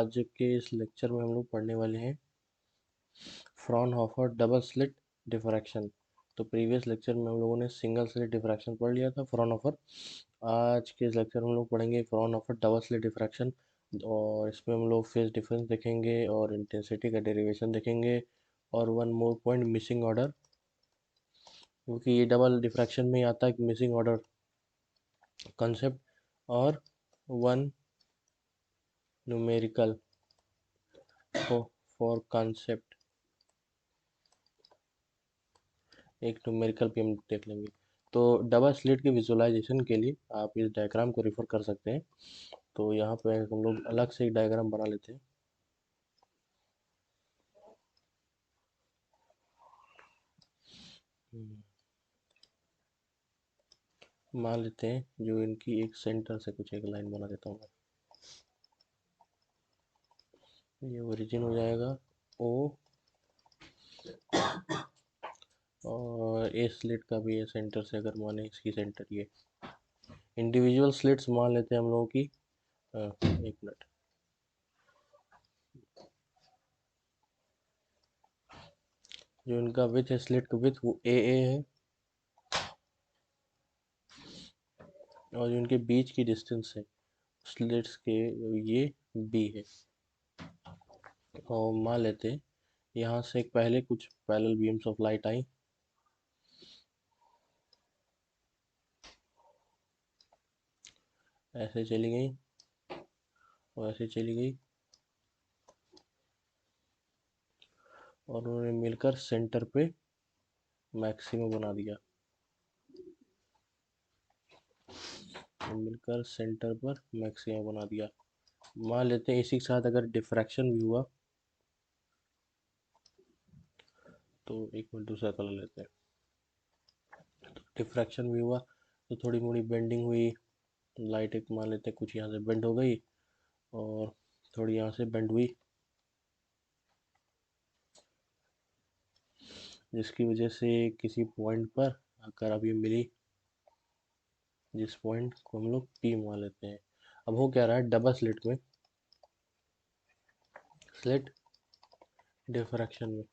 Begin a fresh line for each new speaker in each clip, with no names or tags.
आज के इस लेक्चर में हम लोग पढ़ने वाले हैं फ्रॉनहोफर डबल स्लिट डिफ्रैक्शन। तो प्रीवियस लेक्चर में हम लोगों ने सिंगल स्लिट डिफ्रैक्शन पढ़ लिया था फ्रॉनहोफर। आज के इस लेक्चर में हम लोग पढ़ेंगे फ्रॉनहोफर डबल स्लिट डिफ्रैक्शन, और इसमें हम लोग फेज डिफरेंस देखेंगे और इंटेंसिटी का डेरिवेशन देखेंगे, और one more point missing order, क्योंकि ये डबल डिफ्रैक्शन में ही आता है मिसिंग ऑर्डर कंसेप्ट, और वन न्यूमेरिकल फॉर कंसेप्ट, एक न्यूमेरिकल भी हम देख लेंगे। तो डबल स्लिट के विजुअलाइजेशन के लिए आप इस डायग्राम को रेफर कर सकते हैं। तो यहाँ पे हम लोग अलग से एक डायग्राम बना लेते हैं। मान लेते हैं जो इनकी एक सेंटर से कुछ एक लाइन बना देता हूँ मैं। ये ओरिजिन हो जाएगा ओ, और ए स्लिट का भी ये सेंटर से अगर माने इसकी सेंटर ये। इंडिविजुअल स्लिट्स मान लेते हैं हम लोगों की, एक मिनट, जो इनका विथ है स्लिट का विथ वो ए है, और जो इनके बीच की डिस्टेंस है स्लिट्स के ये बी है। और मान लेते हैं यहाँ से पहले कुछ पैरेलल बीम्स ऑफ लाइट आई, ऐसे चली गई और ऐसे चली गई, और उन्होंने मिलकर सेंटर पे मैक्सिमम बना दिया। मिलकर सेंटर पर मैक्सिमम बना दिया। मान लेते हैं इसी के साथ अगर डिफ्रैक्शन भी हुआ, तो एक मिनट दूसरा कलर लेते हैं। तो डिफ्रैक्शन भी हुआ तो थोड़ी मोड़ी बेंडिंग हुई, लाइट एक मान लेते हैं कुछ यहाँ से बेंड हो गई और थोड़ी यहाँ से बेंड हुई, जिसकी वजह से किसी पॉइंट पर आकर अब ये मिली, जिस पॉइंट को हम लोग पी मान लेते हैं। अब हो क्या रहा है डबल स्लिट में, स्लिट डिफ्रैक्शन में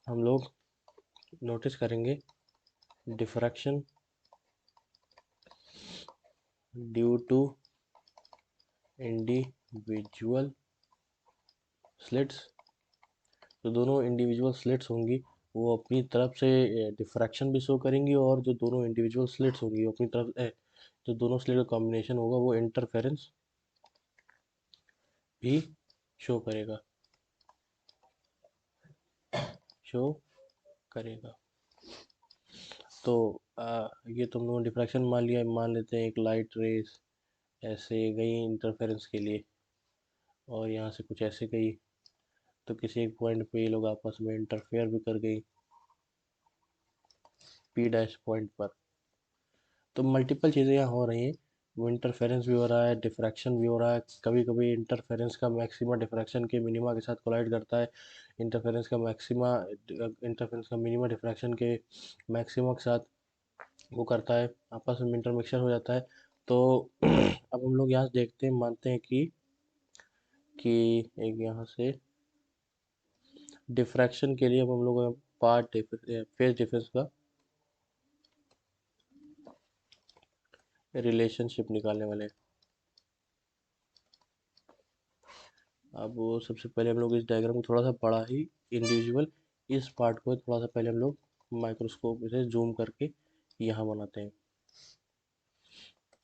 हम लोग नोटिस करेंगे diffraction due to individual slits. जो दोनों इंडिविजुअल स्लिट्स होंगी वो अपनी तरफ से डिफ्रैक्शन भी शो करेंगी, और जो दोनों इंडिविजुअल स्लिट्स होंगी वो अपनी तरफ जो दोनों स्लिट का कॉम्बिनेशन होगा वो इंटरफेरेंस भी शो करेगा, शो करेगा। तो ये तुम लोगों ने डिफ्रैक्शन मान लिया। मान लेते हैं एक लाइट रेस ऐसे गई इंटरफेरेंस के लिए, और यहाँ से कुछ ऐसे गई, तो किसी एक पॉइंट पे ये लोग आपस में इंटरफेयर भी कर गई पी डैश पॉइंट पर। तो मल्टीपल चीज़ें यहाँ हो रही हैं, वो इंटरफेरेंस भी हो रहा है, डिफ्रैक्शन भी हो रहा है। कभी कभी इंटरफेरेंस का मैक्सिमा डिफ्रैक्शन के मिनिमा के साथ कोलाइड करता है, इंटरफेरेंस का मिनिमा डिफ्रैक्शन के मैक्सिमा के साथ वो करता है, आपस में इंटरमिक्सचर हो जाता है। तो अब हम लोग यहाँ से देखते हैं, मानते हैं कि एक यहाँ से डिफ्रैक्शन के लिए अब हम लोग पार्ट फेज डिफरेंस का रिलेशनशिप निकालने वाले हैं। अब वो सबसे पहले हम लोग इस डायग्राम को थोड़ा सा बड़ा ही इंडिविजुअल इस पार्ट को थोड़ा सा पहले हम लोग माइक्रोस्कोप से जूम करके यहाँ बनाते हैं।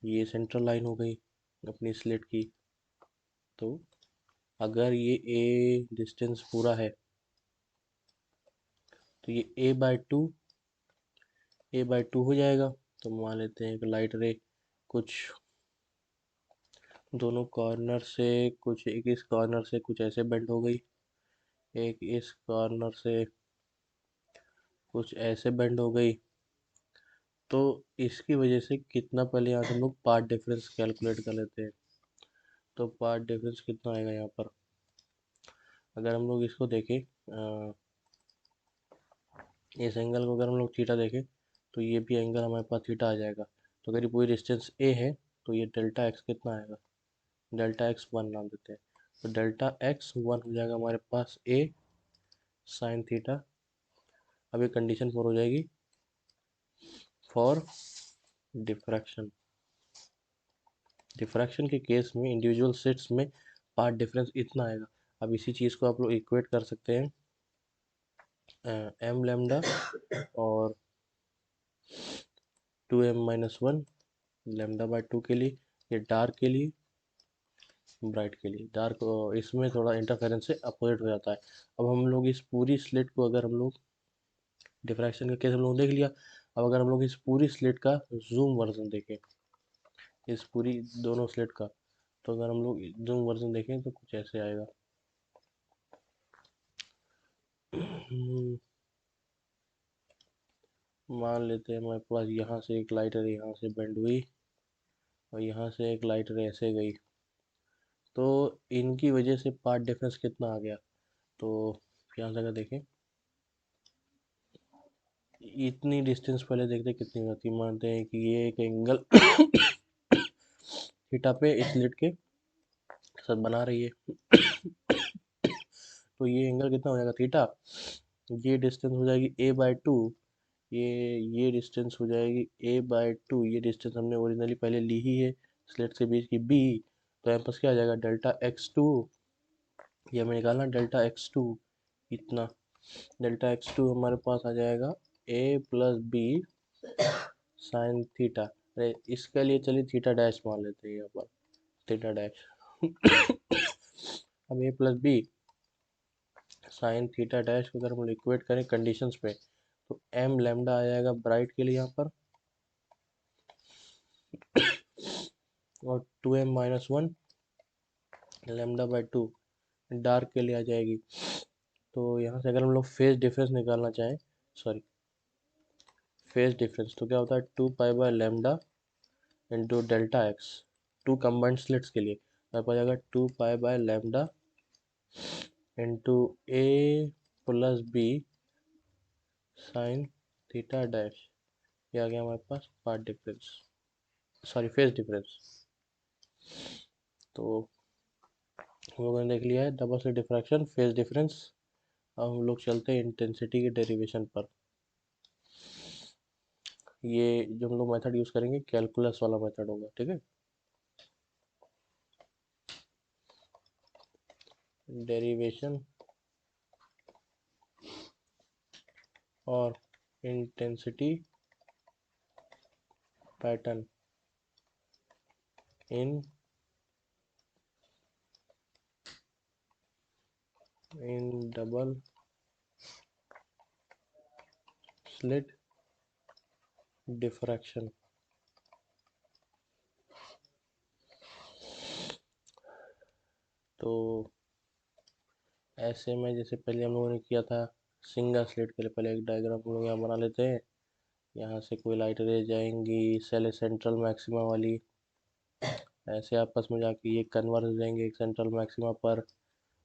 ये सेंट्रल लाइन हो गई अपनी स्लिट की। तो अगर ये ए डिस्टेंस पूरा है तो ये ए बाई टू हो जाएगा। तो मान लेते हैं एक लाइट रे कुछ दोनों कॉर्नर से कुछ, एक इस कॉर्नर से कुछ ऐसे बेंड हो गई, एक इस कॉर्नर से कुछ ऐसे बेंड हो गई। तो इसकी वजह से कितना, पहले यहाँ से हम लोग पार्ट डिफरेंस कैलकुलेट कर लेते हैं। तो पार्ट डिफरेंस कितना आएगा यहाँ पर, अगर हम लोग इसको देखें इस एंगल को अगर हम लोग थीटा देखें तो ये भी एंगल हमारे पास थीटा आ जाएगा। तो अगर ये पूरी डिस्टेंस ए है तो ये डेल्टा एक्स कितना आएगा, डेल्टा एक्स वन नाम देते हैं। तो डेल्टा एक्स वन हो जाएगा हमारे पास ए साइन थीटा। अब ये कंडीशन फॉर हो जाएगी फॉर डिफ्रैक्शन। डिफ्रैक्शन के केस में इंडिविजुअल सेट्स में पार्ट डिफरेंस इतना आएगा। अब इसी चीज़ को आप लोग इक्वेट कर सकते हैं एम लेमडा और 2m-1 लेमडा बाय 2 के लिए, ये डार्क के लिए, ब्राइट के लिए। डार्क इसमें थोड़ा इंटरफेरेंस से अपोजिट हो जाता है। अब हम लोग इस पूरी स्लिट को, अगर हम लोग डिफ्रैक्शन का केस हम लोग देख लिया, अब अगर हम लोग इस पूरी स्लिट का जूम वर्जन देखें, इस पूरी दोनों स्लिट का, तो अगर हम लोग जूम वर्जन देखें तो कुछ ऐसे आएगा। मान लेते हैं हमारे पास यहाँ से एक लाइटर यहाँ से बेंड हुई और यहाँ से एक लाइटर ऐसे गई, तो इनकी वजह से पार्ट डिफरेंस कितना आ गया। तो यहाँ से अगर देखें, इतनी डिस्टेंस पहले देखते कितनी होती, मानते हैं कि ये एक एंगल थीटा पे इस स्लिट के साथ बना रही है। तो ये एंगल कितना हो जाएगा थीटा, ये डिस्टेंस हो जाएगी a बाई टू, ये डिस्टेंस हो जाएगी a बाई टू, ये डिस्टेंस हमने ओरिजिनली पहले ली ही है स्लिट के बीच की b। तो यहाँ पास क्या आ जाएगा डेल्टा एक्स टू, ये हमें निकालना डेल्टा एक्स टू इतना। डेल्टा एक्स टू हमारे पास आ जाएगा a plus B sine theta. अरे इसके लिए चलिए थीटा डैश मान लेते हैं यहाँ पर, थीटा डैश। अब a plus B sine theta dash को अगर हम इक्वेट करें कंडीशंस पे, तो m लेमडा आ जाएगा ब्राइट के लिए यहाँ पर, और 2m-1 lambda by two dark के लिए आ जाएगी। तो यहाँ से अगर हम लोग फेज डिफरेंस निकालना चाहें, सॉरी फेज डिफरेंस, तो क्या होता है 2 pi by lambda into delta x, two combined slits के लिए हमारे पास जाएगा 2 pi by lambda into A plus B sine theta dash. ये आ गया हमारे पास part difference, sorry phase difference. तो हम लोगों ने देख लिया है double slit diffraction, phase difference. अब हम लोग चलते हैं इंटेंसिटी के डेरिवेशन पर। ये जो हम लोग मेथड यूज करेंगे कैलकुलस वाला मेथड होगा, ठीक है। डेरिवेशन और intensity pattern in double slit diffraction. तो ऐसे में जैसे पहले हम लोगों ने किया था सिंगल स्लिट के लिए, पहले एक डायग्राम हम लोग यहाँ बना लेते हैं। यहाँ से कोई लाइट रे जाएंगी सेल सेंट्रल मैक्सिमा वाली, ऐसे आपस में जाके ये कन्वर्ज हो जाएंगे एक सेंट्रल मैक्सिमा पर।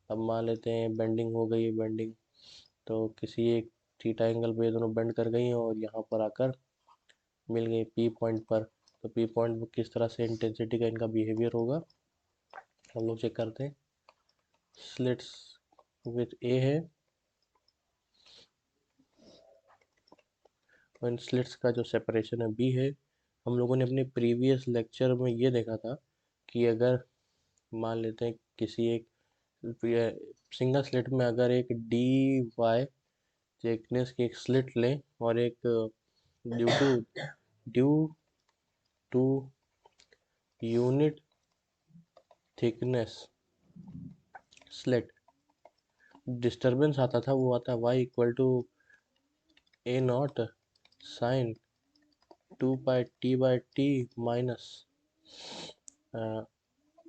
अब मान लेते हैं बेंडिंग हो गई है, बेंडिंग तो किसी एक थीटा एंगल पे ये दोनों बेंड कर गई हैं और यहाँ पर आकर मिल गई पी पॉइंट पर। तो पी पॉइंट पर किस तरह से इंटेंसिटी का इनका बिहेवियर होगा हम लोग चेक करते हैं। स्लिट्स विथ ए है और इन स्लिट्स का जो सेपरेशन है बी है। हम लोगों ने अपने प्रीवियस लेक्चर में ये देखा था कि अगर मान लेते हैं किसी एक सिंगल स्लिट में अगर एक डी वाई थिकनेस की एक स्लिट लें और एक due to unit thickness slit disturbance आता था, वो आता है y equal to a nought sine 2 pi t minus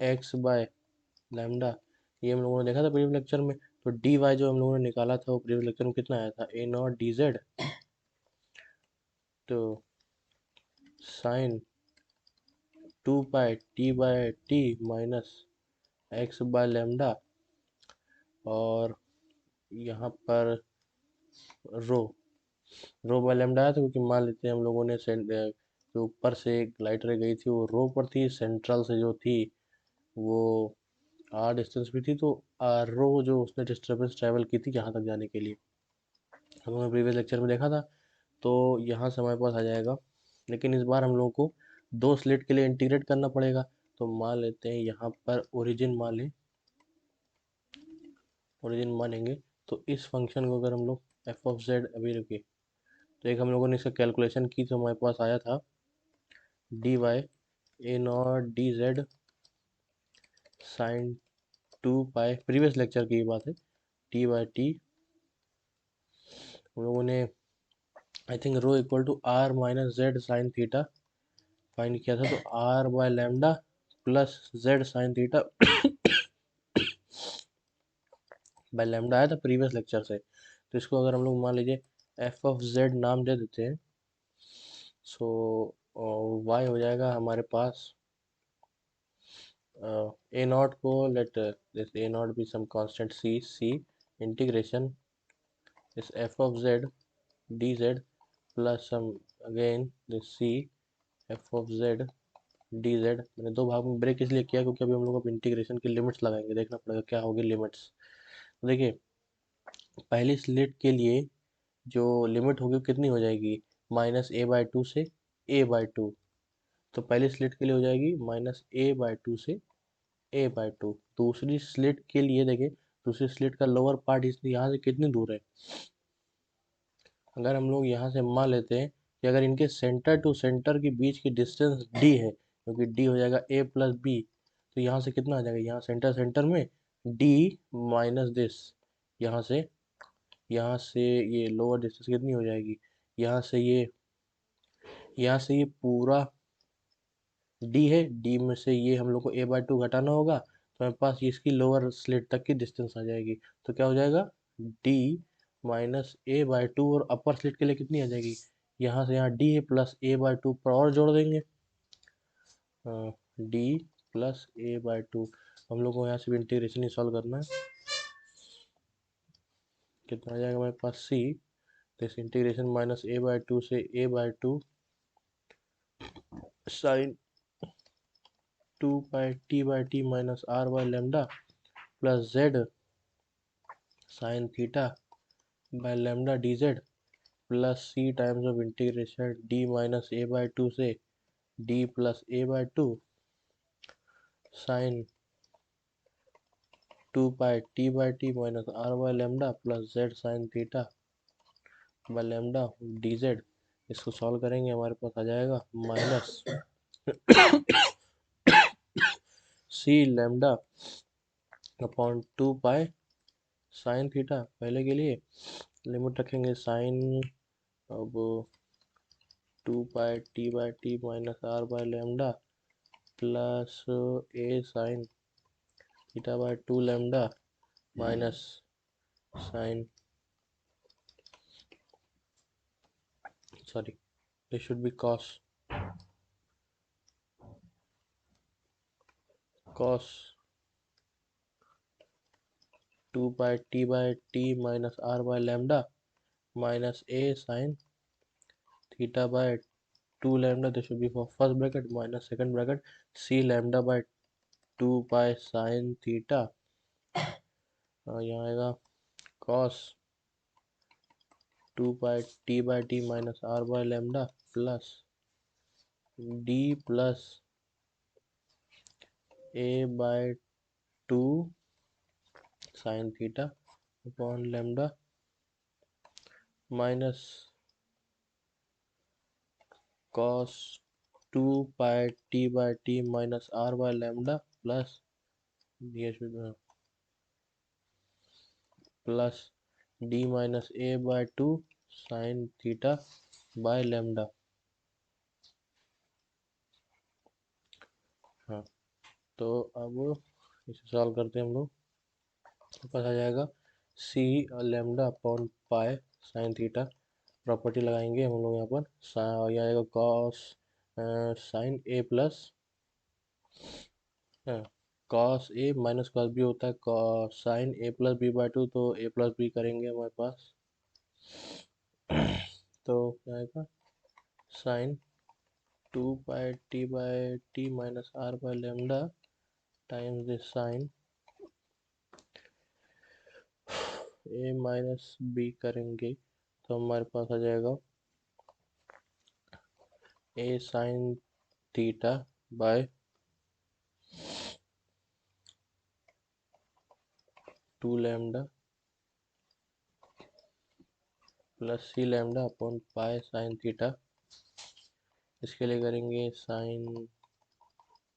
x by lambda. ये हम लोगों ने देखा था प्रीवियस लेक्चर में। तो डी वाई जो हम लोगों ने निकाला था वो प्रीवियस लेक्चर में कितना आया था ए नॉट डी जेड, तो sine 2 pi t minus x by lambda, और यहाँ पर रो रो बाय लैम्डा आया था क्योंकि मान लेते हैं हम लोगों ने जो ऊपर से एक लाइट रे गई थी वो रो पर थी, सेंट्रल से जो थी वो आर डिस्टेंस भी थी, तो आर रो जो उसने डिस्टर्बेंस ट्रैवल की थी यहाँ तक जाने के लिए, हम लोगों ने प्रीवियस लेक्चर में देखा था। तो यहाँ से हमारे पास आ जाएगा, लेकिन इस बार हम लोगों को दो स्लिट के लिए इंटीग्रेट करना पड़ेगा। तो मान लेते हैं यहाँ पर ओरिजिन मान लें, ओरिजिन मानेंगे। तो इस फंक्शन को अगर हम लोग एफ ऑफ जेड, अभी रुकिए, तो एक हम लोगों ने इसका कैलकुलेशन की तो हमारे पास आया था d y a nought d z sine 2 pi, previous lecture की बात है, टी बाई टी। हम लोगों ने I think rho equal to r minus z sine theta find किया था, तो r by lambda plus z sine theta by lambda आया था प्रीवियस लेक्चर से। तो इसको अगर हम लोग मान लीजिए एफ ऑफ जेड नाम दे देते हैं, सो वाई हो जाएगा हमारे पास ए नॉट को let this A nought be some constant C integration इस F of Z D Z plus some again this C F of Z D Z. मैंने दो भाग में ब्रेक इसलिए किया क्योंकि अभी हम लोग अब इंटीग्रेशन की लिमिट्स लगाएंगे, देखना पड़ेगा क्या होगी लिमिट्स। तो देखिए पहली स्लिट के लिए जो लिमिट होगी कितनी हो जाएगी, -a/2 से a/2। तो पहली स्लिट के लिए हो जाएगी -a/2 से a/2। दूसरी स्लिट के लिए देखिए, दूसरी स्लिट का लोअर पार्ट इस यहाँ से कितनी दूर है, अगर हम लोग यहाँ से मान लेते हैं कि अगर इनके सेंटर टू सेंटर के बीच की डिस्टेंस d है, क्योंकि d हो जाएगा a प्लस बी, तो यहाँ से कितना आ जाएगा, यहाँ सेंटर सेंटर में d माइनस दिस, यहाँ से ये लोअर डिस्टेंस कितनी हो जाएगी, यहाँ से ये यहाँ से ये पूरा d है, d में से ये हम लोग को a/2 घटाना होगा, तो हमारे पास इसकी लोअर स्लिट तक की डिस्टेंस आ जाएगी। तो क्या हो जाएगा, d माइनस a/2, और अपर स्लिट के लिए कितनी आ जाएगी, यहाँ से यहाँ d है प्लस a/2 पर और जोड़ देंगे, d प्लस a/2। हम लोग को यहाँ से भी इंटीग्रेशन ही सॉल्व करना है, कितना आ जाएगा हमारे पास c, दिस इंटीग्रेशन -a/2 से a/2 sine 2 pi t/t minus r by lambda plus z sine theta by lambda dz plus c times of integration d minus a/2 से d plus a/2 sine 2 pi t/t minus r by lambda plus z sine theta by lambda dz। इसको solve करेंगे हमारे पास आ जाएगा minus c lambda upon 2 pi sine theta, पहले के लिए लिमिट रखेंगे साइन, अब 2 pi t/t minus r by lambda plus a sine theta by 2 lambda minus sine, sorry, this should be cos 2 pi t/t minus r by lambda minus a sine theta by 2 lambda, this should be for first bracket minus second bracket c lambda by 2 pi sine theta, यहाँ आएगा cos 2 pi t/t minus r by lambda plus d plus a/2 sign theta upon lambda minus cos 2 pi t/t minus r by lambda plus plus d minus a/2 sign theta by lambda. हाँ, तो अब इसे solve करते हैं हम लोग, तो पास आ जाएगा c lambda upon pi sine theta, property लगाएंगे हम लोग यहाँ पर, ये आएगा cos sine a plus cos a minus cos b होता है साइन a+b/2, तो a+b करेंगे हमारे पास तो क्या आएगा sine 2 pi t/t minus r by lambda times this sine A minus B करेंगे तो हमारे पास आ जाएगा A sine theta by 2 lambda plus C lambda upon pi sine theta. इसके लिए करेंगे sine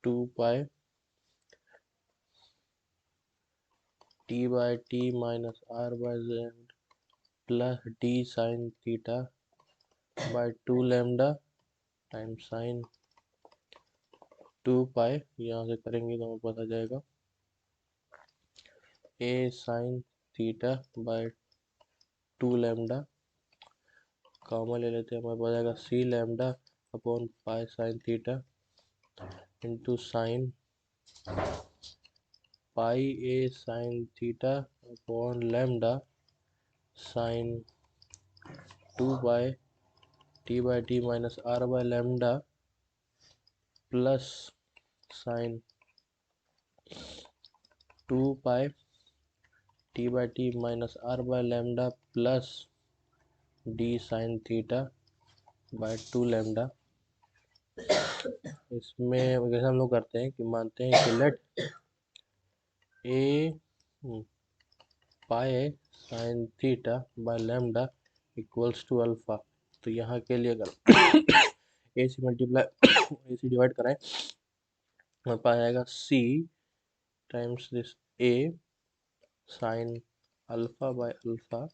2 pi T by T minus R by Z plus D sine theta by 2 lambda time sine 2 pi. यहाँ से करेंगे तो हमें पता जाएगा A sine theta by 2 lambda, common ले लेते हैं, हमारे पास आएगा C lambda upon pi sine theta into sine pi A sine theta upon lambda sine 2 by T minus R by lambda plus sine 2 pi T by T minus R by lambda plus D sine theta by 2 lambda. इसमें जैसे हम लोग करते हैं कि मानते हैं कि let a pi sine theta by lambda equals to alpha. तो यहाँ के लिए अगर ए से मल्टीप्लाई ए से डिवाइड कराएं हमारे पास आएगा C times this A sine alpha by alpha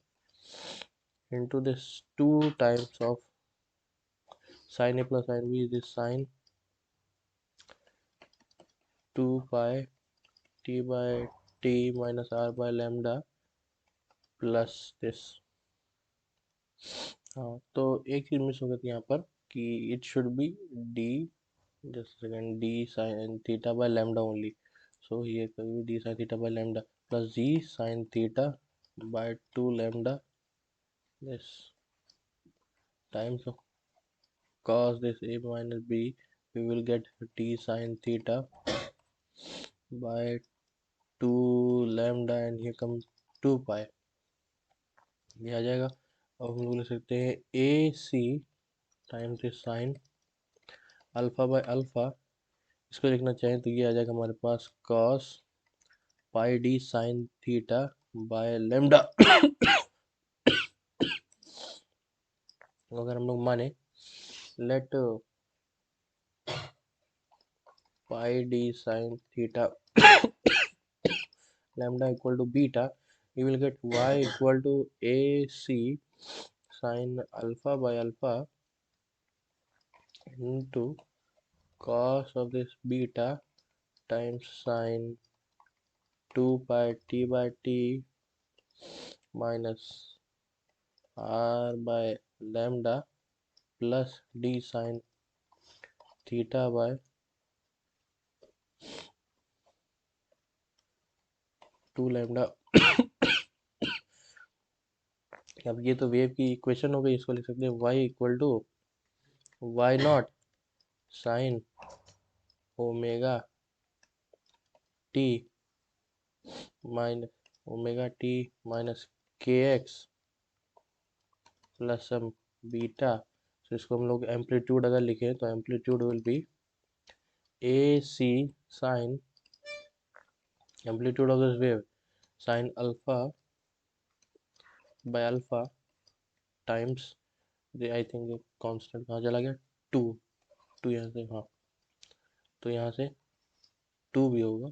into this 2 times of sin a plus sin b is this sin 2 pi t by t minus r by lambda plus this. हाँ, तो एक चीज miss हो गई थी यहाँ पर कि it should be D just second D sine theta by lambda only. So ये कभी D sine theta by lambda plus G sine theta by 2 lambda this times of cos this a minus b, we will get t sin theta by 2 lambda and here comes 2 pi, ये आ जाएगा। अब हम लोग लिख सकते हैं A C times this sine alpha by alpha. इसको लिखना चाहें तो ये आ जाएगा हमारे पास cos pi D sine theta by lambda. अगर हम लोग माने let pi D sine theta lambda equal to beta, we will get y equal to ac sin alpha by alpha into cos of this beta times sin 2 pi t by t minus r by lambda plus d sin theta by 2 lambda। अब ये तो wave की equation हो गई, इसको लिख सकते हैं y equal to y nought sine omega t minus k x plus some beta. तो इसको हम लोग एम्पलीट्यूड अगर लिखें तो amplitude will be a C sine amplitude of this wave sine alpha by alpha times I think constant कहाँ चला गया, टू। टू यहाँ से, हाँ, तो यहाँ से टू भी होगा,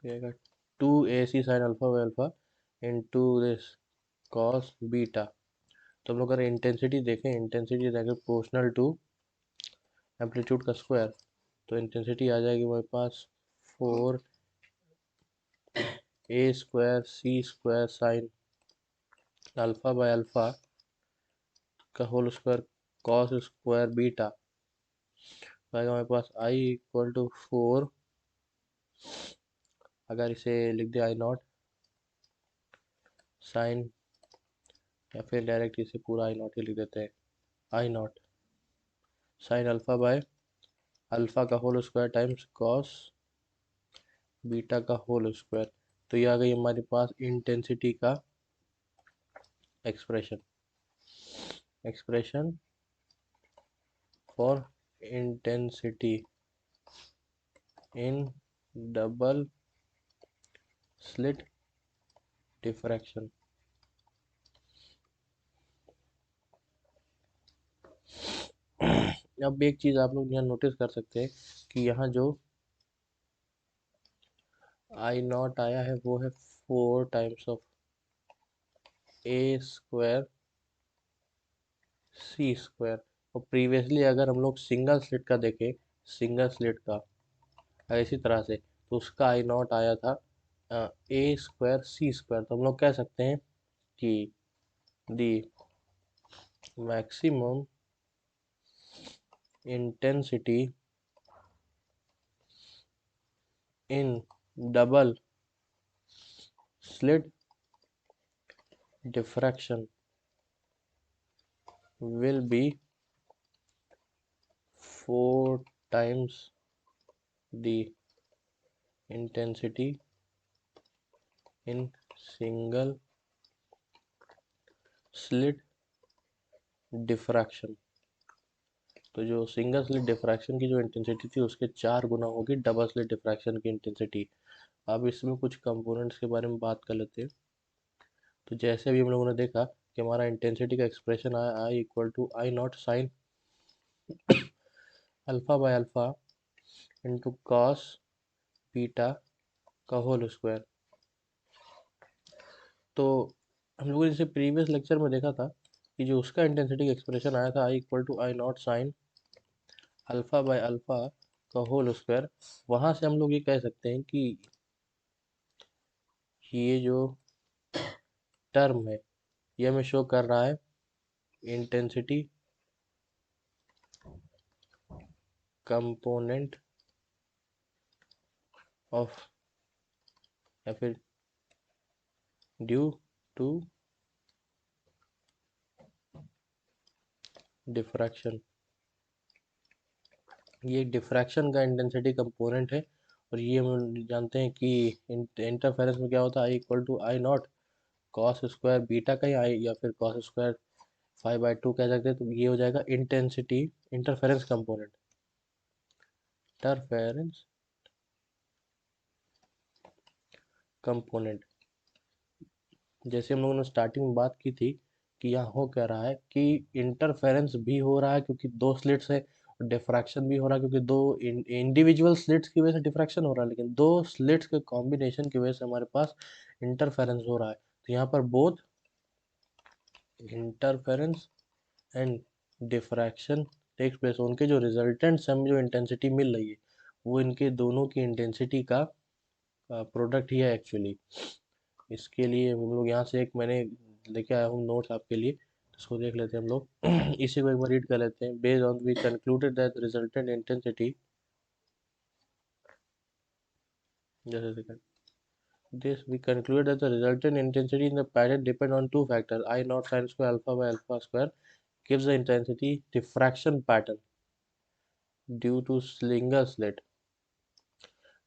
तो two A C sine alpha by alpha into this cos beta. तो हम लोग अगर इंटेंसिटी देखें, इंटेंसिटी रहेगा प्रोपोर्शनल टू एम्पलीट्यूड का स्क्वायर, तो इंटेंसिटी आ जाएगी हमारे पास 4 A square C square sine alpha by alpha का whole square cos square beta. आएगा हमारे पास आई इक्वल टू 4, अगर इसे लिख दे आई नॉट साइन, या फिर डायरेक्ट इसे पूरा आई नॉट ही लिख देते हैं, I naught sine alpha by alpha का whole square times cos beta का होल स्क्वायर। तो ये आ गई हमारे पास इंटेंसिटी का expression. Expression for intensity in double slit diffraction. अब एक चीज आप लोग यहाँ नोटिस कर सकते हैं कि यहाँ जो आई नॉट आया है वो है 4 times of a square C square. और प्रीवियसली अगर हम लोग सिंगल स्लिट का देखें, सिंगल स्लिट का इसी तरह से, तो उसका आई नॉट आया था ए स्क्वायर सी स्क्वायर। तो हम लोग कह सकते हैं कि the maximum intensity in double slit diffraction will be 4 times the intensity in single slit diffraction। तो जो सिंगल स्लिट डिफ्रैक्शन की जो इंटेंसिटी थी उसके 4 गुना होगी डबल स्लिट डिफ्रैक्शन की इंटेंसिटी। अब इसमें कुछ कंपोनेंट्स के बारे में बात कर लेते हैं। तो जैसे अभी हम लोगों ने देखा कि हमारा इंटेंसिटी का एक्सप्रेशन आया I equal to I naught sine alpha by alpha into cos beta का होल स्क्वायर। तो हम लोगों ने जैसे प्रीवियस लेक्चर में देखा था कि जो उसका इंटेंसिटी एक्सप्रेशन आया था I equal to I naught sine alpha by alpha का होल स्क्वायर। वहां से हम लोग ये कह सकते हैं कि ये जो टर्म है ये हमें शो कर रहा है इंटेंसिटी कंपोनेंट ऑफ, या फिर ड्यू टू डिफ्रैक्शन। ये डिफ्रैक्शन का इंटेंसिटी कंपोनेंट है। और ये हम जानते हैं कि इंटरफेरेंस में क्या होता है, I equal to I naught cos square beta का ही आई, या फिर कॉस स्क्वायर 5/2 कह सकते हैं। तो ये हो जाएगा intensity interference component, interference component. जैसे हम लोगों ने स्टार्टिंग में बात की थी कि यहाँ हो क्या रहा है कि इंटरफेरेंस भी हो रहा है क्योंकि दो स्लिट्स है, और डिफ्रैक्शन भी हो रहा है क्योंकि दो इंडिविजुअल स्लिट्स की वजह से डिफ्रैक्शन हो रहा है, लेकिन दो स्लिट्स के कॉम्बिनेशन की वजह से हमारे पास इंटरफेरेंस हो रहा है। तो यहाँ पर both interference and diffraction takes place. उनके जो रिजल्टेंट से हमें जो इंटेंसिटी मिल रही है वो इनके दोनों की इंटेंसिटी का प्रोडक्ट ही है एक्चुअली। इसके लिए हम लोग यहाँ से एक मैंने लेके आया हूँ नोट्स आपके लिए, इसको देख लेते हैं हम लोग। इसी को एक बार रीड कर लेते हैं। Based on we concluded that resultant intensity, जैसे second this we concluded that the resultant intensity in the pattern depend on two factors, I naught sin square alpha by alpha square gives the intensity diffraction pattern due to single slit,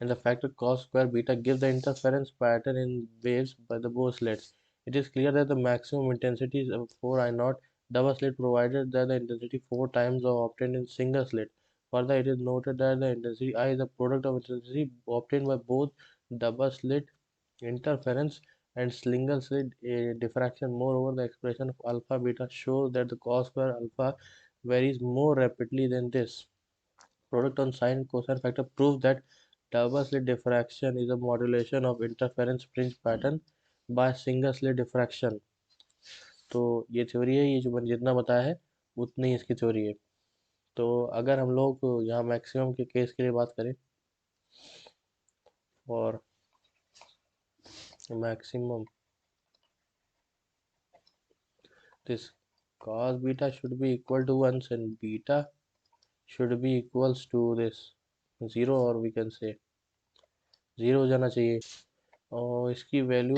and the factor cos square beta gives the interference pattern in waves by the both slits. It is clear that the maximum intensity is for I naught double slit provided that the intensity 4 times are obtained in single slit. Further, it is noted that the intensity I is the product of intensity obtained by both double slit interference and single slit diffraction. Moreover, the expression of alpha beta shows that the cos square alpha varies more rapidly than this. Product on sine cosine factor proves that double slit diffraction is a modulation of interference fringe pattern by single slit diffraction। तो ये theory है, ये जो मैंने जितना बताया है उतनी ही इसकी थ्योरी है। तो अगर हम लोग यहाँ मैक्सिमम के केस के लिए बात करें, और maximum this cos beta should be equal to 1 and beta should be equals to this 0, or we can say 0 हो जाना चाहिए। और इसकी वैल्यू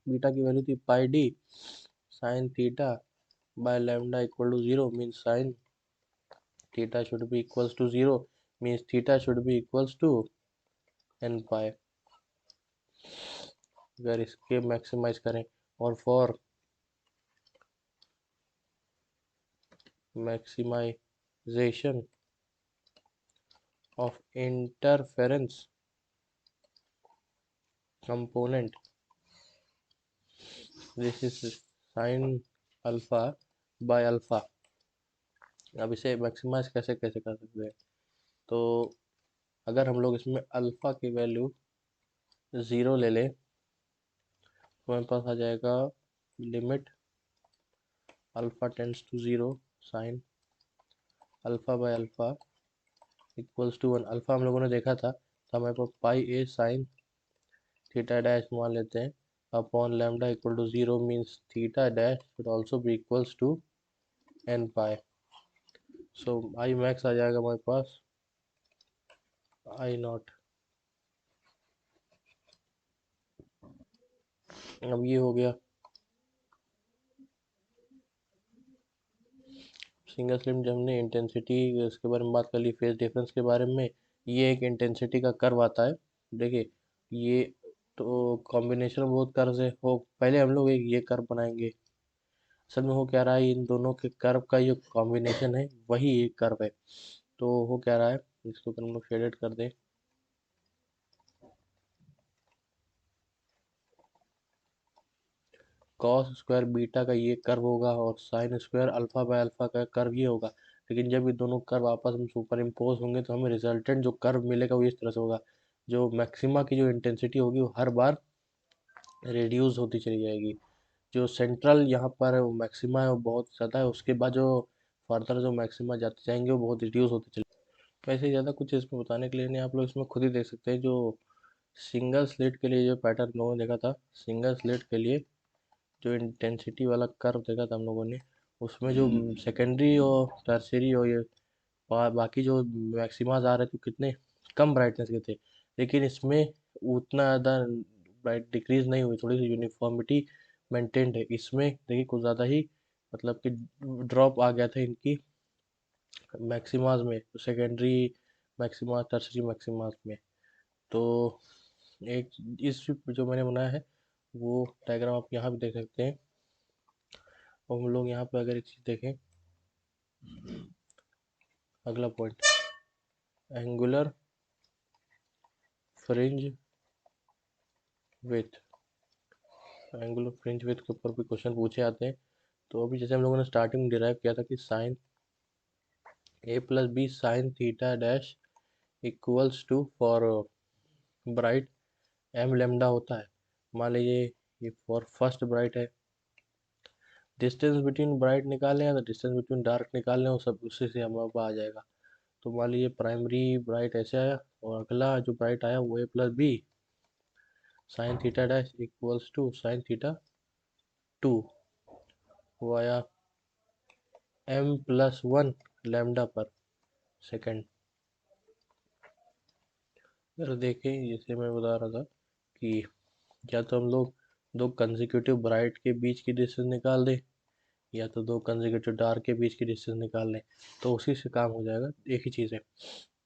बीटा की वैल्यू थी pi D sine theta by lambda equal to 0, means sine theta should be equals to 0, means theta should be equals to N pi. अगर इसके maximize करें और for maximization of interference component, this is sine alpha by alpha. अब इसे maximise कैसे कैसे कर सकते हैं, तो अगर हम लोग इसमें अल्फा की वैल्यू 0 ले लें तो हमारे पास आ जाएगा limit alpha tends to 0 sine alpha by alpha equals to 1। Alpha हम लोगों ने देखा था तो हमारे पास pi A sine theta dash मान लेते हैं upon lambda equal to 0 means theta dash should also be equals to N pi. So I max आ जाएगा हमारे पास आई नॉट। अब ये हो गया सिंगल स्लिट। जब हमने इंटेंसिटी इसके बारे में बात कर ली, फेज डिफरेंस के बारे में, ये एक इंटेंसिटी का कर्व आता है। देखिए ये तो कॉम्बिनेशन बहुत कर्व है, हो पहले हम लोग एक ये कर्व बनाएंगे। असल में हो क्या रहा है, इन दोनों के कर्व का जो कॉम्बिनेशन है वही एक कर्व है। तो हो क्या रहा है, इसको हम लोग शेडेड कर दें। कॉस स्क्वायर बीटा का ये कर्व होगा और sine square alpha by alpha का कर्व ये होगा। लेकिन जब ये दोनों कर्व आपस में सुपर इम्पोज होंगे तो हमें रिजल्टेंट जो कर्व मिलेगा वो इस तरह से होगा। जो मैक्सिमा की जो इंटेंसिटी होगी वो हर बार रिड्यूस होती चली जाएगी। जो सेंट्रल यहाँ पर मैक्सिमा है वो बहुत ज़्यादा है, उसके बाद जो फर्दर जो मैक्सिमा जाते जाएंगे वो बहुत रिड्यूस होते चले। वैसे ज़्यादा कुछ इसमें बताने के लिए नहीं, आप लोग इसमें खुद ही देख सकते हैं। जो सिंगल स्लिट के लिए जो पैटर्न लोगों ने देखा था, सिंगल स्लिट के लिए जो इंटेंसिटी वाला कर्व देखा था हम लोगों ने, उसमें जो सेकेंडरी और टर्सरी और ये बाकी जो मैक्सिमाज आ रहे थे कितने कम ब्राइटनेस के थे। लेकिन इसमें उतना ज़्यादा ब्राइट डिक्रीज नहीं हुई, थोड़ी सी यूनिफॉर्मिटी मेंटेन्ड है। इसमें देखिए कुछ ज़्यादा ही मतलब कि ड्रॉप आ गया था इनकी मैक्सिमाज में, सेकेंडरी मैक्सिमा टर्सरी मैक्सिमाज में। तो एक इस जो मैंने बनाया है वो डायग्राम आप यहाँ भी देख सकते हैं। और हम लोग यहाँ पे अगर एक चीज़ देखें, अगला point angular fringe with, angular fringe with के ऊपर भी क्वेश्चन पूछे आते हैं। तो अभी जैसे हम लोगों ने स्टार्टिंग में डिराइव किया था कि sine a plus B sine theta dash equals to for bright m lambda होता है। मान लीजिए ये फॉर फर्स्ट ब्राइट है, डिस्टेंस बिटवीन ब्राइट निकालें या तो डिस्टेंस बिटवीन डार्क निकालें, वो सब उससे से हमारे पास आ जाएगा। तो मान लीजिए प्राइमरी ब्राइट ऐसे आया और अगला जो ब्राइट आया वो A plus B sine theta dash equals to sine theta 2 वो आया एम प्लस 1 लैम्डा पर सेकेंड। अगर देखें जैसे मैं बता रहा था कि या तो हम लोग दो कंसेक्यूटिव ब्राइट के बीच की डिस्टेंस निकाल दें या तो दो कंसेक्यूटिव डार्क के बीच की डिस्टेंस निकाल लें, तो उसी से काम हो जाएगा, एक ही चीज़ है।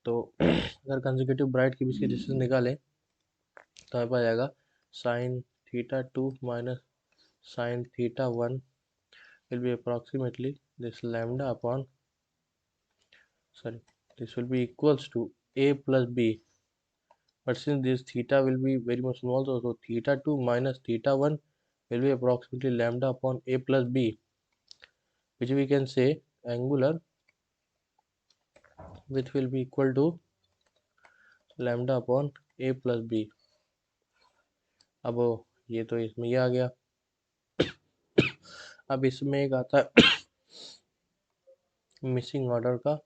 तो अगर कंसेक्यूटिव ब्राइट के बीच की डिस्टेंस निकालें तो हमारे पास आएगा sign theta 2 minus sine theta 1 will be approximately this lambda upon, sorry, this will be equals to a plus b, but since this theta will be very much small, so theta 2 minus theta 1 will be approximately lambda upon a plus b, which we can say angular which will be equal to lambda upon a plus b। अब ये तो इसमें ये आ गया। अब इसमें एक आता है मिसिंग ऑर्डर का,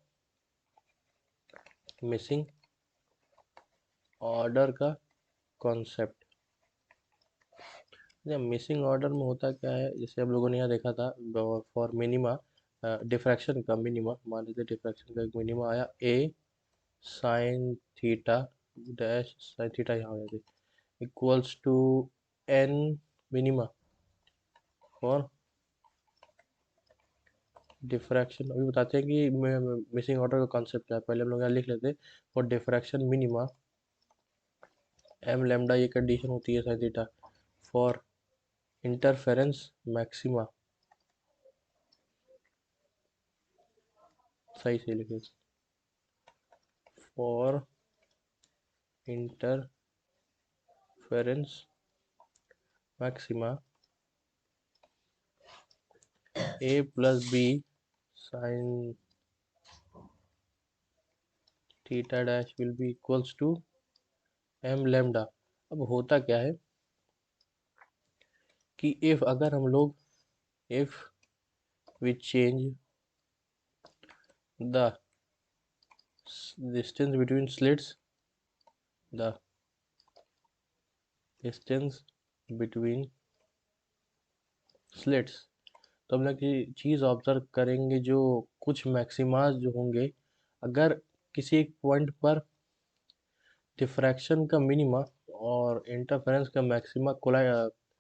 मिसिंग ऑर्डर का कॉन्सेप्ट। मिसिंग ऑर्डर में होता क्या है, जैसे हम लोगों ने यहाँ देखा था फॉर मिनिमा डिफ्रैक्शन का मिनिमा, मान लीजिए डिफ्रैक्शन का एक मिनिमा आया A sine theta dash sine theta यहाँ हो जाती equals to N minima for diffraction. अभी बताते हैं कि मिसिंग ऑर्डर का कॉन्सेप्ट क्या है, पहले हम लोग यहाँ लिख लेते हैं for diffraction minima m lambda ये कंडीशन होती है sine theta for interference maxima. सही से लिखे, for interference maxima a plus B sine theta dash will be equals to m lambda. अब होता क्या है कि इफ अगर हम लोग if we change the distance between slits, the distance between slits, तो हम लोग ये चीज़ ऑब्जर्व करेंगे जो कुछ मैक्सिमाज जो होंगे अगर किसी एक पॉइंट पर डिफ्रैक्शन का मिनिमा और इंटरफेरेंस का मैक्सिमा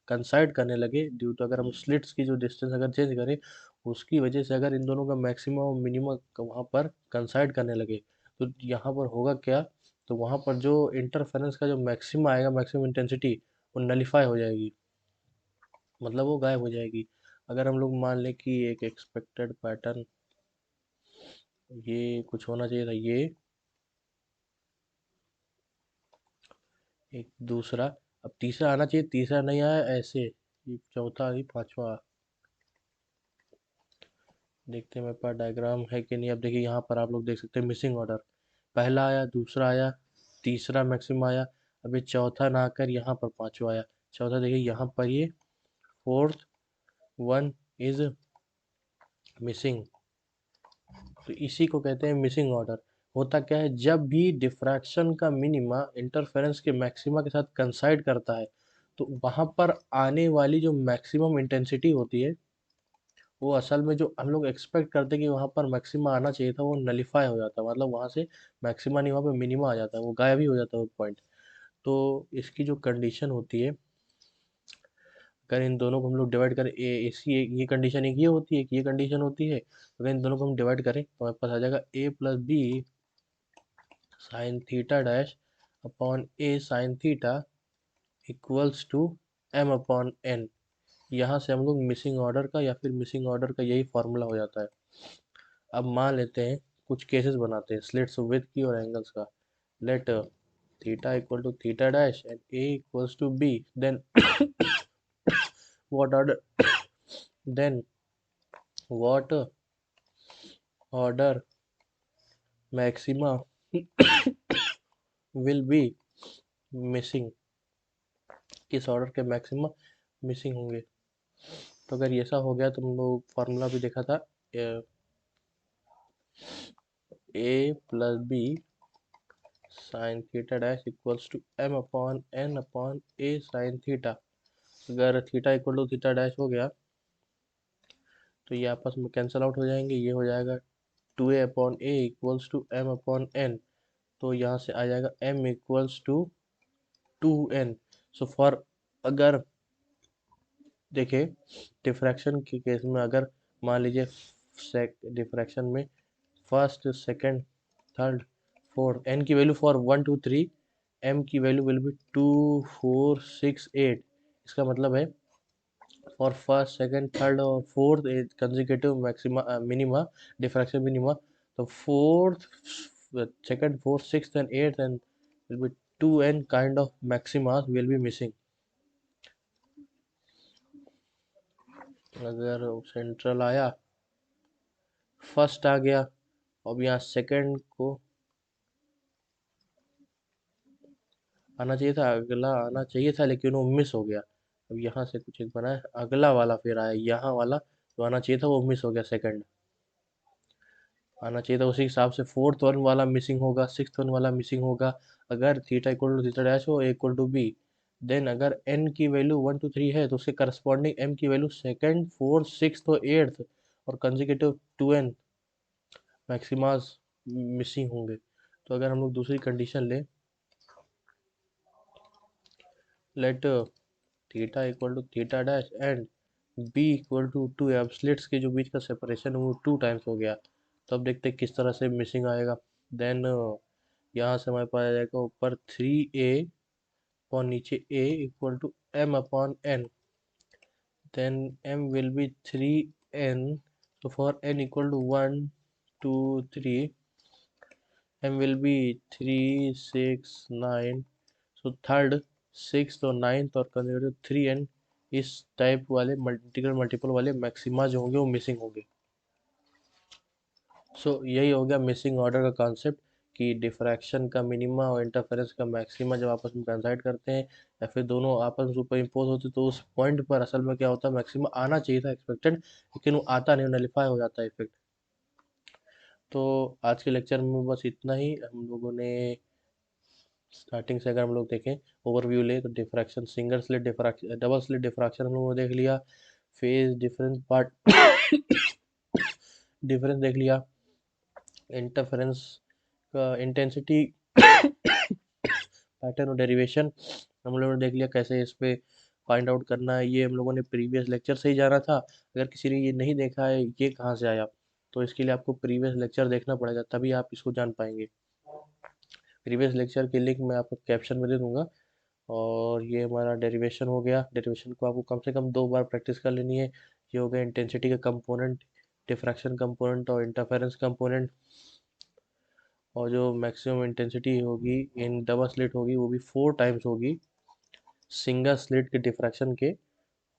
कंसाइड करने लगे ड्यू टू, अगर हम स्लिट्स की जो डिस्टेंस अगर चेंज करें उसकी वजह से अगर इन दोनों का मैक्सिमा और मिनिमा वहाँ पर कंसाइड करने लगे, तो यहाँ पर होगा क्या, तो वहाँ पर जो इंटरफेरेंस का जो मैक्सिमा आएगा, मैक्सिमम इंटेंसिटी, वो नलीफाई हो जाएगी, मतलब वो गायब हो जाएगी। अगर हम लोग मान लें कि एक एक्सपेक्टेड पैटर्न ये कुछ होना चाहिए था, ये एक दूसरा, अब तीसरा आना चाहिए, तीसरा नहीं आया, ऐसे ये चौथा ही पांचवा। देखते हैं मेरे पास डायग्राम है कि नहीं। अब देखिए यहाँ पर आप लोग देख सकते हैं मिसिंग ऑर्डर, पहला आया, दूसरा आया, तीसरा मैक्सिमम आया, अब ये चौथा ना आकर यहाँ पर पांचवा आया। चौथा देखिए यहाँ पर ये फोर्थ वन इज मिसिंग, तो इसी को कहते हैं मिसिंग ऑर्डर। होता क्या है, जब भी डिफ्रैक्शन का मिनिमा इंटरफेरेंस के मैक्सिमा के साथ कंसाइड करता है, तो वहां पर आने वाली जो मैक्सिमम इंटेंसिटी होती है, वो असल में जो हम लोग एक्सपेक्ट करते हैं कि वहां पर मैक्सिमा आना चाहिए था, वो नलीफाई हो जाता है, मतलब वहां से मैक्सिमा नहीं, वहां पे मिनिमा आ जाता है, वो गायब ही हो जाता है वो पॉइंट। तो इसकी जो कंडीशन होती है, अगर इन दोनों को हम लोग डिवाइड करें, इसकी ये कंडीशन एक ये होती है, एक ये कंडीशन होती है, अगर इन दोनों को हम डिवाइड करें तो हमारे पास आ जाएगा A plus B sine theta dash upon A sine theta equals to M upon N. यहाँ से हम लोग मिसिंग ऑर्डर का या फिर मिसिंग ऑर्डर का यही फॉर्मूला हो जाता है। अब मान लेते हैं, कुछ केसेस बनाते हैं स्लिट्स विथ की और एंगल्स का। Let theta equal to theta dash and a equals to b, then what order then what order maxima will be missing, किस ऑर्डर के मैक्सिमा मिसिंग होंगे। तो अगर ऐसा हो गया तो हम लोग फार्मूला भी देखा था, A plus B sine theta dash equals to M upon N upon A sine theta. अगर theta equal to theta dash हो गया तो ये आपस में कैंसिल आउट हो जाएंगे, ये हो जाएगा 2a upon a equals to M upon n, तो यहाँ से आ जाएगा m equals to 2n। So for, अगर देखें डिफ्रैक्शन के केस में, अगर मान लीजिए डिफ्रैक्शन में first second third fourth N की वैल्यू फॉर 1 2 3, एम की वैल्यू विल बी 2 4 6 8। इसका मतलब है फॉर फर्स्ट सेकंड थर्ड और fourth consecutive maxima minima diffraction minima, तो fourth second fourth sixth and eighth and will be 2n kind of maximas will be missing. अगर central आया, first आ गया, अब यहाँ सेकंड को आना चाहिए था, अगला आना चाहिए था, लेकिन वो मिस हो गया। अब यहाँ से कुछ एक बना है, अगला वाला फिर आया, यहाँ वाला जो आना चाहिए था वो मिस हो गया, सेकंड आना चाहिए था, उसी हिसाब से फोर्थ वन वाला मिसिंग होगा, सिक्स्थ वन वाला मिसिंग होगा। अगर theta equal to theta dash हो, a equal to b, then अगर एन की वैल्यू 1 2 3 है तो उसके करस्पॉन्डिंग एम की वैल्यू सेकंड फोर्थ सिक्स्थ और एट्थ और कंसेक्यूटिव 2n मैक्सिमास मिसिंग होंगे। तो अगर हम लोग दूसरी कंडीशन लें, let theta equal to theta dash and b equal to 2, अब स्लिट्स के जो बीच का सेपरेशन है वो 2 टाइम्स हो गया। तो अब देखते हैं किस तरह से मिसिंग आएगा। देन यहाँ से हमारे पास आ जाएगा ऊपर 3a अपॉन नीचे a equal to m upon n, then m will be 3n. So for n equal to 1 2 3, m will be 3 6 9. So third, six और नाइन्थ और कंसेक्यूटिव 3n, इस टाइप वाले इंटीग्रल मल्टीपल वाले मैक्सिमा जो होंगे वो missing होंगे। सो यही हो गया मिसिंग ऑर्डर का कॉन्सेप्ट, कि डिफ्रैक्शन का मिनिमा और इंटरफेरेंस का मैक्सिमा जब आपस में कंसाइड करते हैं या फिर दोनों आपस में सुपर इम्पोज होते तो उस पॉइंट पर असल में क्या होता है, मैक्सिमा आना चाहिए था एक्सपेक्टेड, लेकिन वो आता नहीं, नलिफाई हो जाता है इफेक्ट। तो आज के लेक्चर में बस इतना ही। हम लोगों ने स्टार्टिंग से अगर हम लोग देखें, ओवरव्यू ले, तो diffraction, single slit diffraction, double slit diffraction हम लोगों ने देख लिया, फेज डिफरेंस पार्ट डिफरेंस देख लिया, इंटरफेरेंस का इंटेंसिटी पैटर्न और डेरिवेशन हम लोगों ने देख लिया, कैसे इस पे फाइंड आउट करना है, ये हम लोगों ने प्रीवियस लेक्चर से ही जाना था। अगर किसी ने ये नहीं देखा है ये कहाँ से आया, तो इसके लिए आपको प्रीवियस लेक्चर देखना पड़ेगा, तभी आप इसको जान पाएंगे। प्रीवियस लेक्चर की लिंक मैं आपको कैप्शन में दे दूंगा। और ये हमारा डेरिवेशन हो गया, डेरिवेशन को आपको कम से कम 2 बार प्रैक्टिस कर लेनी है। ये हो गया इंटेंसिटी का कंपोनेंट, डिफ्रैक्शन कंपोनेंट और इंटरफेरेंस कंपोनेंट। और जो मैक्सिमम इंटेंसिटी होगी इन डबल स्लिट होगी वो भी 4 टाइम्स होगी सिंगल स्लिट के डिफ्रैक्शन के।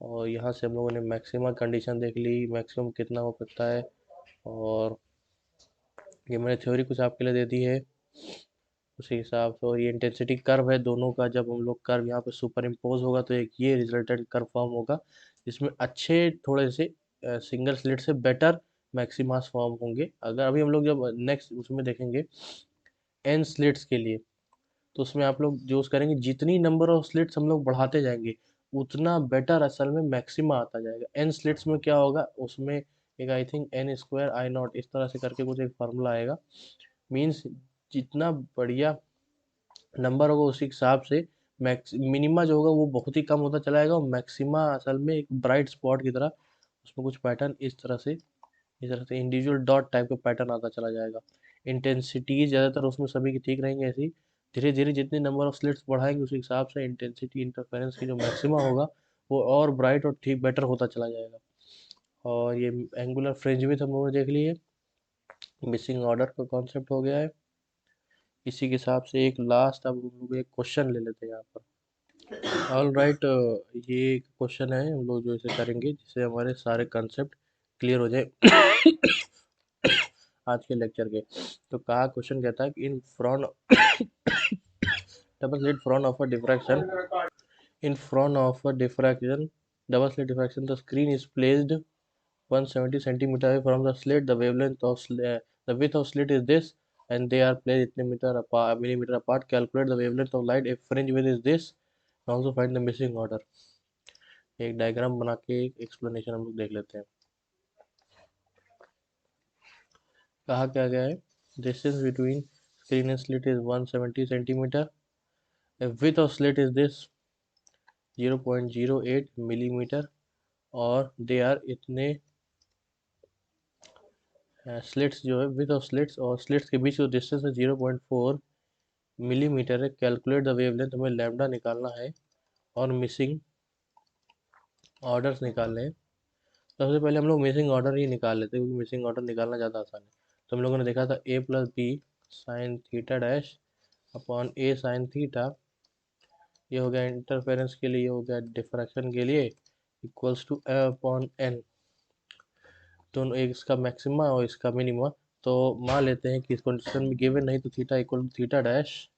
और यहाँ से हम लोगों ने मैक्सिमम कंडीशन देख ली, मैक्सिमम कितना हो सकता है, और ये मैंने थ्योरी कुछ आपके लिए दे दी है उसी हिसाब से। और ये इंटेंसिटी कर्व है दोनों का, जब हम लोग कर्व यहाँ पे सुपर इम्पोज होगा तो एक ये रिजल्टेंट कर्व फॉर्म होगा, जिसमें अच्छे थोड़े से सिंगल स्लिट से बेटर मैक्सिमास फॉर्म होंगे। अगर अभी हम लोग जब नेक्स्ट उसमें देखेंगे एन स्लिट्स के लिए, तो उसमें आप लोग जो करेंगे, जितनी नंबर ऑफ स्लिट्स हम लोग बढ़ाते जाएंगे उतना बेटर असल में मैक्सिमा आता जाएगा। एन स्लिट्स में क्या होगा, उसमें एक I think n square I naught इस तरह से करके कुछ एक फार्मूला आएगा, मीन्स जितना बढ़िया नंबर होगा उसी हिसाब से मैक्स मिनिमा जो होगा वो बहुत ही कम होता चला जाएगा, और मैक्सिमा असल में एक ब्राइट स्पॉट की तरह उसमें कुछ पैटर्न इस तरह से इंडिविजुअल डॉट टाइप का पैटर्न आता चला जाएगा। इंटेंसिटी ज़्यादातर उसमें सभी की ठीक रहेंगे ऐसी। धीरे धीरे जितने नंबर ऑफ स्लिट्स बढ़ाएंगे उसी हिसाब से इंटेंसिटी इंटरफेरेंस की जो मैक्सिमा होगा वो और ब्राइट और ठीक बेटर होता चला जाएगा। और ये एंगुलर फ्रिंज विड्थ हम लोगों ने देख ली है, मिसिंग ऑर्डर का कॉन्सेप्ट हो गया है। इसी के हिसाब से एक लास्ट अब हम लोग एक क्वेश्चन ले लेते हैं यहाँ पर। ऑल राइट, ये क्वेश्चन है हम लोग जो इसे करेंगे जिससे हमारे सारे कंसेप्ट क्लियर हो जाए आज के लेक्चर के। तो कहा, क्वेश्चन कहता है कि in front double slit front of a diffraction, in front of a diffraction double slit diffraction the screen is placed 170 centimeter away from the slit, the wavelength of the width of slit is this, and they are placed इतने millimeter apart. Calculate the wavelength of light if fringe width is this, and also find the missing order। एक diagram बना के एक explanation हम लोग देख लेते हैं। कहा क्या गया है, distance between screen and slit is 170 centimetre, width of slit is this 0.08 millimetre, और दे आर इतने स्लिट्स जो है विथ ऑफ स्लिट्स और स्लिट्स के बीच जो डिस्टेंस है 0.4 मिलीमीटर है। कैलकुलेट द वेवलेंथ, हमें लैम्डा निकालना है और मिसिंग ऑर्डर्स निकालने हैं। सबसे पहले हम लोग मिसिंग ऑर्डर ही निकाल लेते हैं क्योंकि मिसिंग ऑर्डर निकालना ज़्यादा आसान है। तो हम लोगों ने देखा था a plus B sine theta dash upon A sine theta, ये हो गया इंटरफेरेंस के लिए, ये हो गया डिफ्रैक्शन के लिए, equals to a upon n, दोनों एक इसका मैक्सिमा और इसका मिनिमा। तो मान लेते हैं कि इस कंडीशन में गिवन नहीं तो theta equal to theta dash,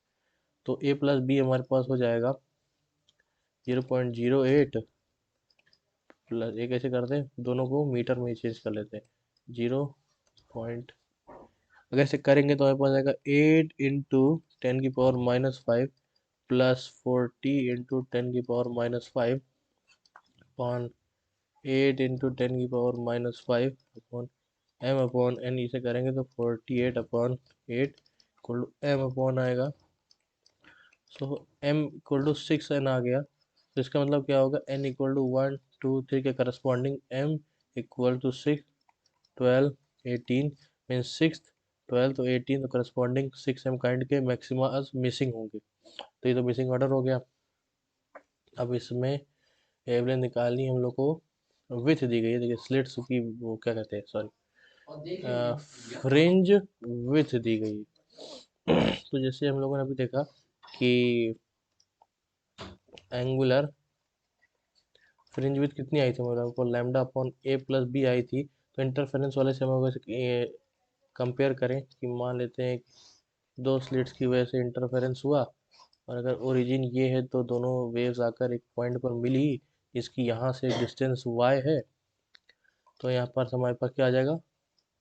तो a प्लस बी हमारे पास हो जाएगा 0.08 प्लस, ये कैसे करते हैं, दोनों को मीटर में ही चेंज कर लेते हैं 0 अगर ऐसे करेंगे तो हमारे पास आएगा 8 × 10⁻⁻5 plus 40 × 10⁻⁻5 upon 8 × 10⁻⁻5 upon m upon n, इसे करेंगे तो 48/8 इक्वल टू m अपॉन आएगा। सो m इक्वल टू 6n आ गया। तो इसका मतलब क्या होगा, n इक्वल टू 1 2 3 के corresponding m equal to 6 12 18 means 6 12 तो 18, तो करस्पॉन्डिंग 6m काइंड के मैक्सिमा मिसिंग होंगे। तो ये तो मिसिंग ऑर्डर हो गया। अब इसमें वेवलेंथ निकालनी है हम लोग को, विथ दी गई है, देखिए स्लिट्स की वो क्या कहते हैं, सॉरी, फ्रिंज विथ दी गई है। तो जैसे हम लोगों ने अभी देखा कि एंगुलर फ्रिंज विथ कितनी आई थी, मतलब को lambda upon a plus b आई थी। तो इंटरफेरेंस वाले से हम अगर कंपेयर करें कि मान लेते हैं दो स्लिट्स की वजह से इंटरफेरेंस हुआ, और अगर ओरिजिन ये है तो दोनों वेव्स आकर एक पॉइंट पर मिली, इसकी यहाँ से डिस्टेंस y है, तो यहाँ पर हमारे पास क्या आ जाएगा,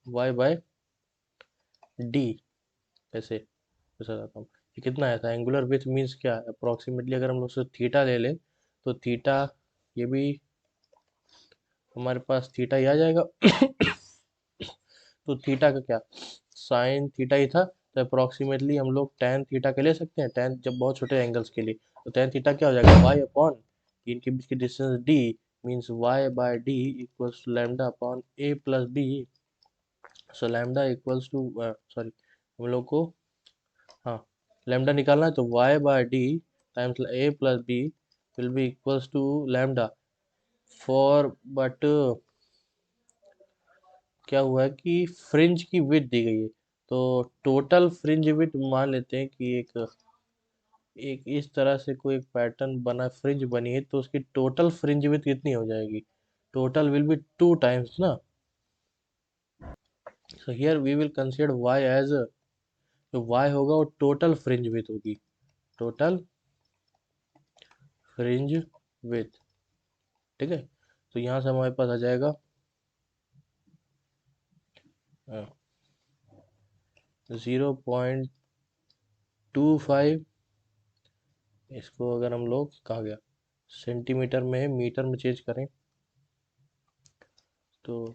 y बाय डी। ऐसे ऐसा रकम ये कितना आया था, एंगुलर विथ मीन्स क्या अप्रोक्सीमेटली, अगर हम लोग से थीटा ले लें तो थीटा, ये भी हमारे पास थीटा ही आ जाएगा। तो थीटा का क्या, साइन थीटा ही था, तो अप्रोक्सीमेटली हम लोग टेन थीटा के ले सकते हैं, टेन जब बहुत छोटे एंगल्स के लिए, तो टेन थीटा क्या हो जाएगा, वाई अपॉन इनके बीच की distance d, means y by d equals lambda upon a plus b. So lambda equals to, sorry हम लोग को, हाँ लैम्डा निकालना है, तो y by d times a plus b will be equals to lambda for, but क्या हुआ है कि फ्रिंज की विड्थ दी गई है, तो टोटल फ्रिंज विड्थ मान लेते हैं कि एक एक इस तरह से कोई एक पैटर्न बना, फ्रिंज बनी है, तो उसकी टोटल फ्रिंज विड्थ कितनी हो जाएगी, total will be two times ना। So here we will consider y as, जो y होगा वो टोटल फ्रिंज विड्थ होगी, टोटल फ्रिंज विड्थ, ठीक है। तो यहाँ से हमारे पास आ जाएगा 0.25, इसको अगर हम लोग कहा गया सेंटीमीटर में मीटर में चेंज करें, तो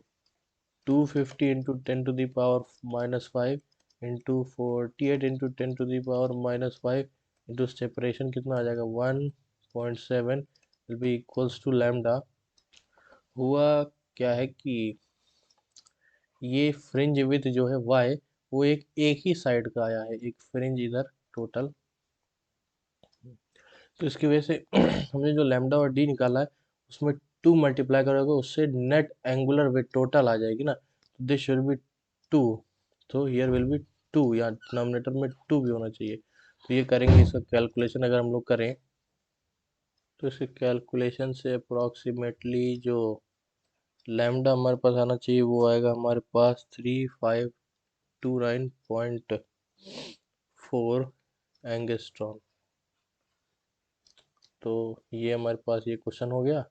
250 into ten to the power -5 into 48 into ten to the power -5 into separation कितना आ जाएगा 1.7 will be equals to lambda. हुआ क्या है कि ये फ्रिंज विड्थ जो है y, वो एक ही साइड का आया है, एक फ्रिंज इधर टोटल, तो इसकी वजह से हमने जो लैम्डा और डी निकाला है उसमें टू मल्टीप्लाई करोगे, उससे नेट एंगुलर विड्थ टोटल आ जाएगी ना, तो दिस शुड बी टू, तो हियर विल बी टू, या डिनोमिनेटर में टू भी होना चाहिए। तो ये करेंगे, इसका कैलकुलेशन अगर हम लोग करें, तो इसके कैलकुलेशन से अप्रोक्सीमेटली जो लैम्डा हमारे पास आना चाहिए वो आएगा हमारे पास 3529.4 एंगस्ट्रॉम। तो ये हमारे पास ये क्वेश्चन हो गया,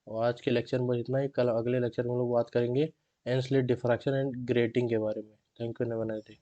और आज के लेक्चर में बस इतना ही। कल अगले लेक्चर में हम लोग बात करेंगे एनस्लिट डिफ्रैक्शन एंड ग्रेटिंग के बारे में। Thank you, have a nice day.